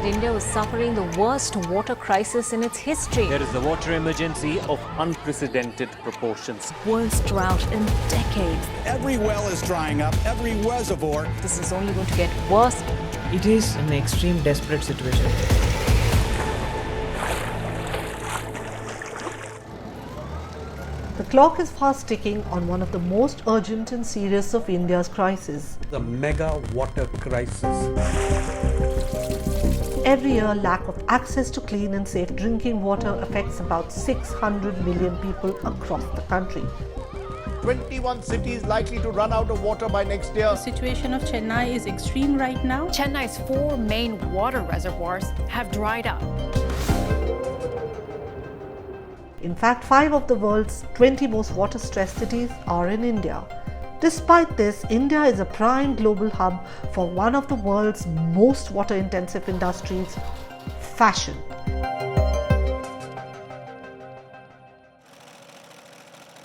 India was suffering the worst water crisis in its history. There is a water emergency of unprecedented proportions. Worst drought in decades. Every well is drying up, every reservoir. This is only going to get worse. It is an extreme, desperate situation. The clock is fast ticking on one of the most urgent and serious of India's crises. The mega water crisis. Every year, lack of access to clean and safe drinking water affects about 600 million people across the country. 21 cities likely to run out of water by next year. The situation of Chennai is extreme right now. Chennai's 4 main water reservoirs have dried up. In fact, 5 of the world's 20 most water-stressed cities are in India. Despite this, India is a prime global hub for one of the world's most water-intensive industries, fashion.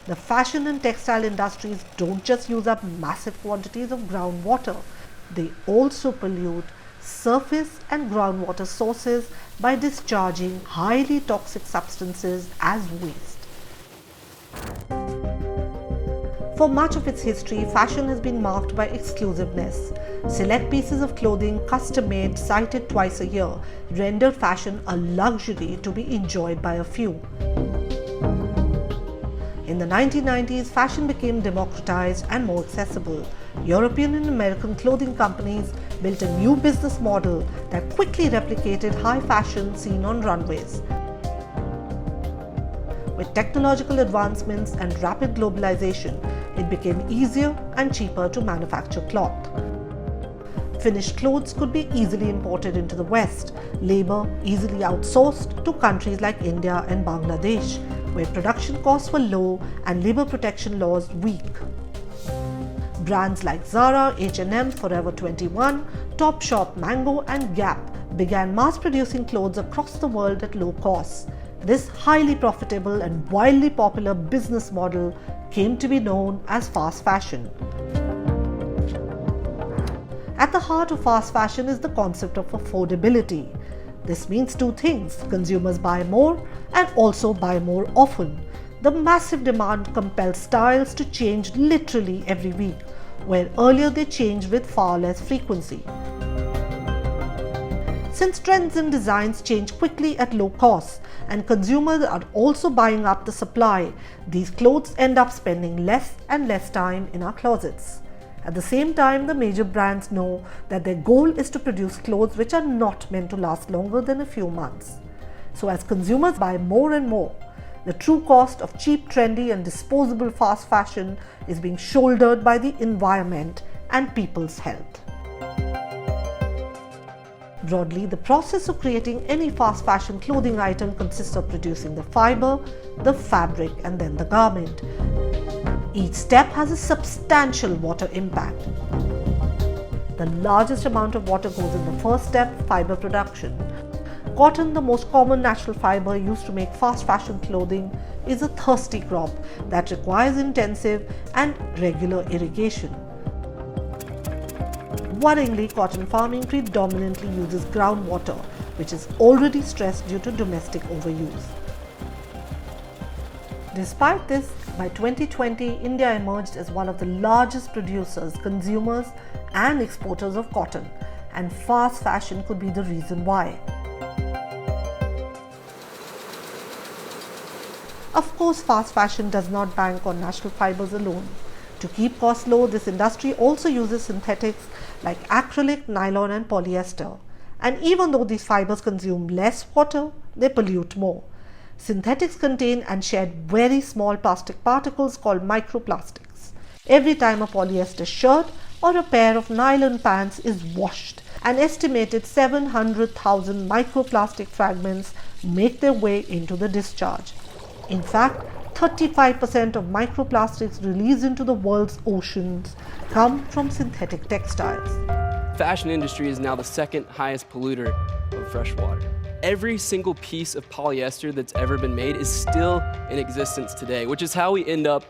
The fashion and textile industries don't just use up massive quantities of groundwater, they also pollute surface and groundwater sources by discharging highly toxic substances as waste. For much of its history, fashion has been marked by exclusiveness. Select pieces of clothing, custom-made, cited twice a year, rendered fashion a luxury to be enjoyed by a few. In the 1990s, fashion became democratized and more accessible. European and American clothing companies built a new business model that quickly replicated high fashion seen on runways. With technological advancements and rapid globalization, it became easier and cheaper to manufacture cloth. Finished clothes could be easily imported into the West, labor easily outsourced to countries like India and Bangladesh, where production costs were low and labor protection laws weak. Brands like Zara, H&M, Forever 21, Topshop, Mango and Gap began mass-producing clothes across the world at low costs. This highly profitable and wildly popular business model came to be known as fast fashion. At the heart of fast fashion is the concept of affordability. This means two things: consumers buy more and also buy more often. The massive demand compels styles to change literally every week, where earlier they changed with far less frequency. Since trends and designs change quickly at low costs and consumers are also buying up the supply, these clothes end up spending less and less time in our closets. At the same time, the major brands know that their goal is to produce clothes which are not meant to last longer than a few months. So as consumers buy more and more, the true cost of cheap, trendy and disposable fast fashion is being shouldered by the environment and people's health. Broadly, the process of creating any fast fashion clothing item consists of producing the fiber, the fabric and then the garment. Each step has a substantial water impact. The largest amount of water goes in the first step, fiber production. Cotton, the most common natural fiber used to make fast fashion clothing, is a thirsty crop that requires intensive and regular irrigation. Worryingly, cotton farming predominantly uses groundwater, which is already stressed due to domestic overuse. Despite this, by 2020, India emerged as one of the largest producers, consumers and exporters of cotton, and fast fashion could be the reason why. Of course, fast fashion does not bank on natural fibers alone. To keep costs low, this industry also uses synthetics like acrylic, nylon and polyester. And even though these fibers consume less water, they pollute more. Synthetics contain and shed very small plastic particles called microplastics. Every time a polyester shirt or a pair of nylon pants is washed, an estimated 700,000 microplastic fragments make their way into the discharge. In fact, 35% of microplastics released into the world's oceans come from synthetic textiles. Fashion industry is now the second highest polluter of fresh water. Every single piece of polyester that's ever been made is still in existence today, which is how we end up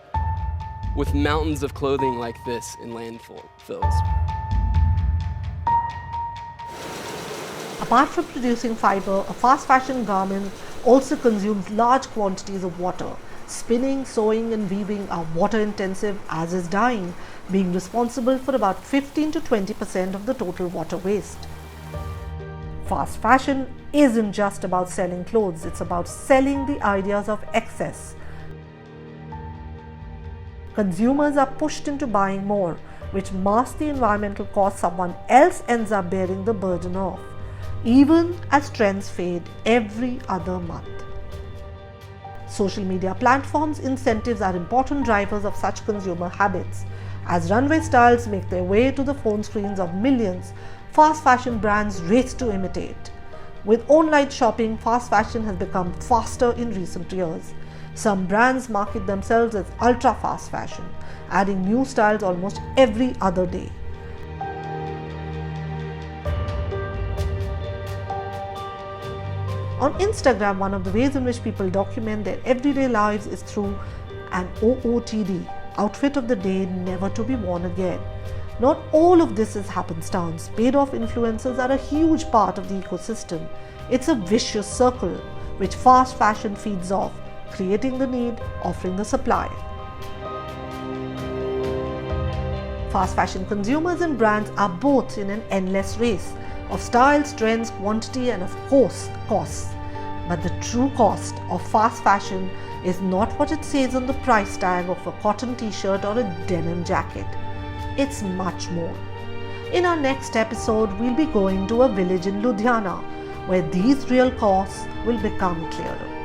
with mountains of clothing like this in landfills. Apart from producing fiber, a fast fashion garment also consumes large quantities of water. Spinning, sewing and weaving are water intensive, as is dyeing, being responsible for about 15 to 20% of the total water waste. Fast fashion isn't just about selling clothes, it's about selling the ideas of excess. Consumers are pushed into buying more, which masks the environmental cost someone else ends up bearing the burden of, even as trends fade every other month. Social media platforms' incentives are important drivers of such consumer habits. As runway styles make their way to the phone screens of millions, fast fashion brands race to imitate. With online shopping, fast fashion has become faster in recent years. Some brands market themselves as ultra fast fashion, adding new styles almost every other day. On Instagram, one of the ways in which people document their everyday lives is through an OOTD, outfit of the day never to be worn again. Not all of this is happenstance. Paid-off influencers are a huge part of the ecosystem. It's a vicious circle which fast fashion feeds off, creating the need, offering the supply. Fast fashion consumers and brands are both in an endless race of styles, trends, quantity and of course costs. But the true cost of fast fashion is not what it says on the price tag of a cotton t-shirt or a denim jacket. It's much more. In our next episode, we'll be going to a village in Ludhiana where these real costs will become clearer.